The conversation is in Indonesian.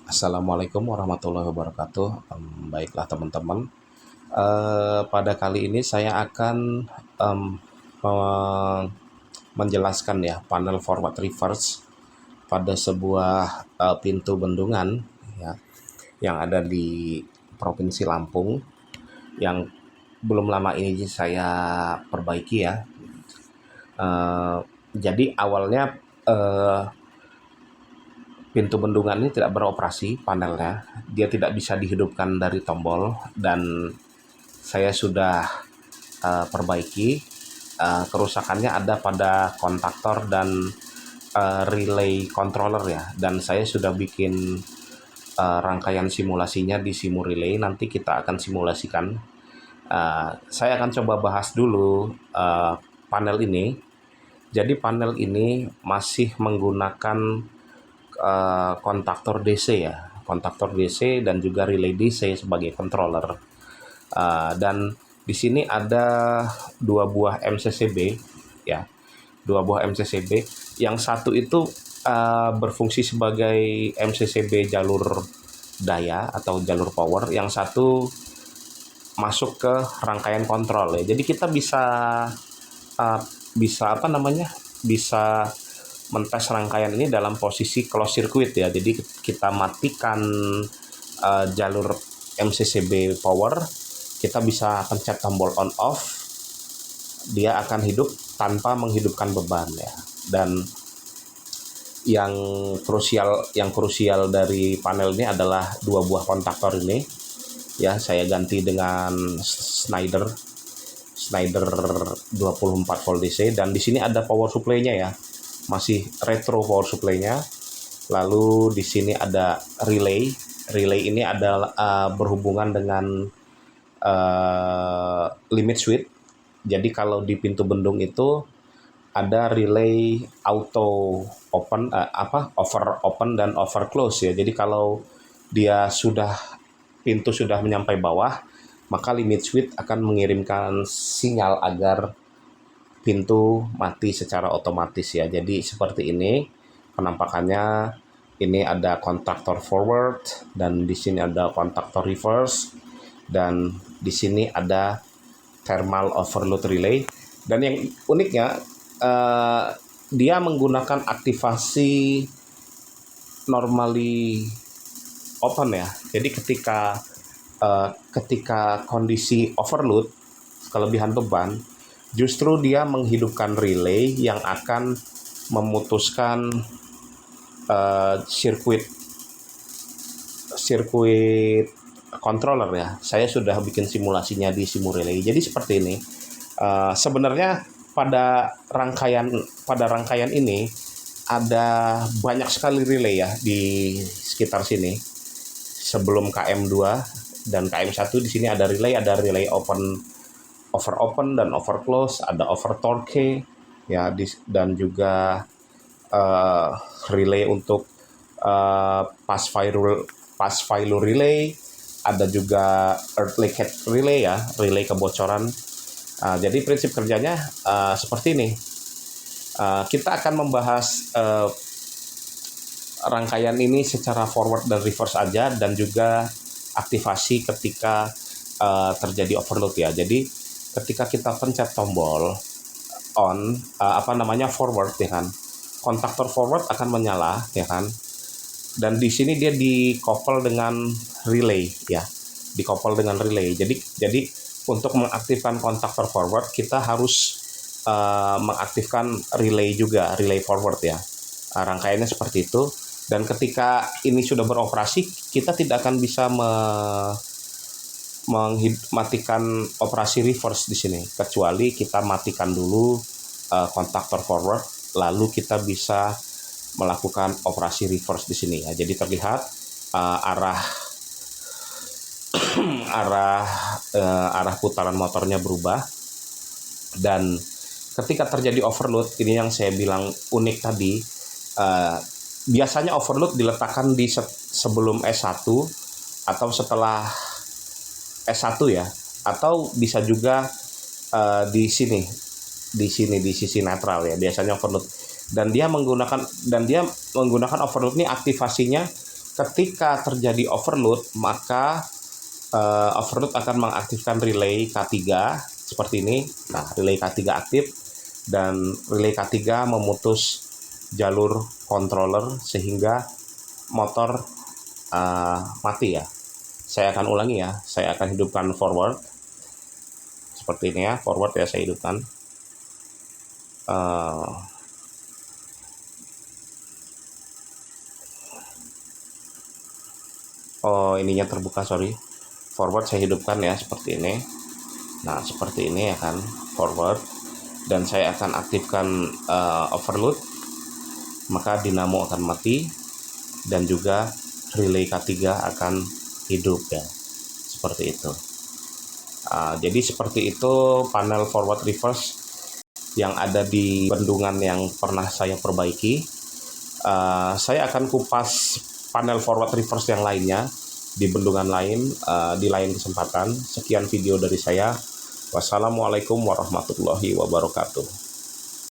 Assalamualaikum warahmatullahi wabarakatuh. Baiklah teman-teman, pada kali ini saya akan menjelaskan ya panel forward reverse pada sebuah pintu bendungan ya yang ada di Provinsi Lampung yang belum lama ini saya perbaiki ya. Eh, jadi awalnya eh, pintu bendungan ini tidak beroperasi panelnya, dia tidak bisa dihidupkan dari tombol dan saya sudah perbaiki. Kerusakannya ada pada kontaktor dan relay controller ya, dan saya sudah bikin rangkaian simulasinya di Simu Relay. Nanti kita akan simulasikan. Saya akan coba bahas dulu panel ini. Jadi panel ini masih menggunakan kontaktor DC ya, kontaktor DC dan juga relay DC sebagai controller. Dan di sini ada dua buah MCCB ya, dua buah MCCB. Yang satu itu berfungsi sebagai MCCB jalur daya atau jalur power, yang satu masuk ke rangkaian kontrol ya. Jadi kita bisa uh, bisa apa namanya? Bisa mentes rangkaian ini dalam posisi close circuit ya. Jadi kita matikan jalur MCCB power, kita bisa pencet tombol on off, dia akan hidup tanpa menghidupkan beban ya. Dan yang krusial dari panel ini adalah dua buah kontaktor ini ya. Saya ganti dengan Schneider 24 volt DC, dan di sini ada power supply-nya ya, masih retro power supply-nya. Lalu di sini ada relay. Relay ini adalah berhubungan dengan limit switch. Jadi kalau di pintu bendung itu ada relay auto open, over open dan over close ya. Jadi kalau dia pintu sudah menyampai bawah, maka limit switch akan mengirimkan sinyal agar pintu mati secara otomatis ya. Jadi seperti ini penampakannya. Ini ada kontaktor forward dan di sini ada kontaktor reverse, dan di sini ada thermal overload relay. Dan yang uniknya dia menggunakan aktivasi normally open ya. Jadi ketika kondisi overload, kelebihan beban, justru dia menghidupkan relay yang akan memutuskan sirkuit controller ya. Saya sudah bikin simulasinya di Simu Relay. Jadi seperti ini. Sebenarnya pada rangkaian ini ada banyak sekali relay ya di sekitar sini. Sebelum KM2 dan KM1 di sini ada relay over open dan over close, ada over torque ya, dan juga uh, relay untuk pass failure relay, ada juga earth leakage relay ya, relay kebocoran. Jadi prinsip kerjanya seperti ini. Kita akan membahas rangkaian ini secara forward dan reverse aja, dan juga aktivasi ketika terjadi overload ya. Jadi ketika kita pencet tombol on, forward ya kan, kontaktor forward akan menyala ya kan, dan di sini dia dikoppel dengan relay ya, jadi untuk mengaktifkan kontaktor forward kita harus mengaktifkan relay juga, relay forward ya. Rangkaiannya seperti itu. Dan ketika ini sudah beroperasi, kita tidak akan bisa matikan operasi reverse di sini, kecuali kita matikan dulu kontaktor forward, lalu kita bisa melakukan operasi reverse di sini ya. Jadi terlihat arah putaran motornya berubah. Dan ketika terjadi overload, ini yang saya bilang unik tadi, biasanya overload diletakkan di sebelum S1 atau setelah S1 ya, atau bisa juga di sini di sisi netral ya, biasanya overload. Dan dia menggunakan overload ini aktivasinya ketika terjadi overload, maka overload akan mengaktifkan relay K3 seperti ini. Nah, relay K3 aktif dan relay K3 memutus jalur controller sehingga motor mati ya. Saya akan ulangi ya, saya akan hidupkan forward seperti ini ya, forward ya saya hidupkan. Oh, ininya terbuka, sorry. Forward saya hidupkan ya seperti ini. Nah, seperti ini ya kan, forward. Dan saya akan aktifkan overload, maka dinamo akan mati dan juga relay K3 akan hidup ya, seperti itu. Jadi seperti itu panel forward reverse yang ada di bendungan yang pernah saya perbaiki. Saya akan kupas panel forward reverse yang lainnya di bendungan lain di lain kesempatan. Sekian video dari saya. Wassalamualaikum warahmatullahi wabarakatuh.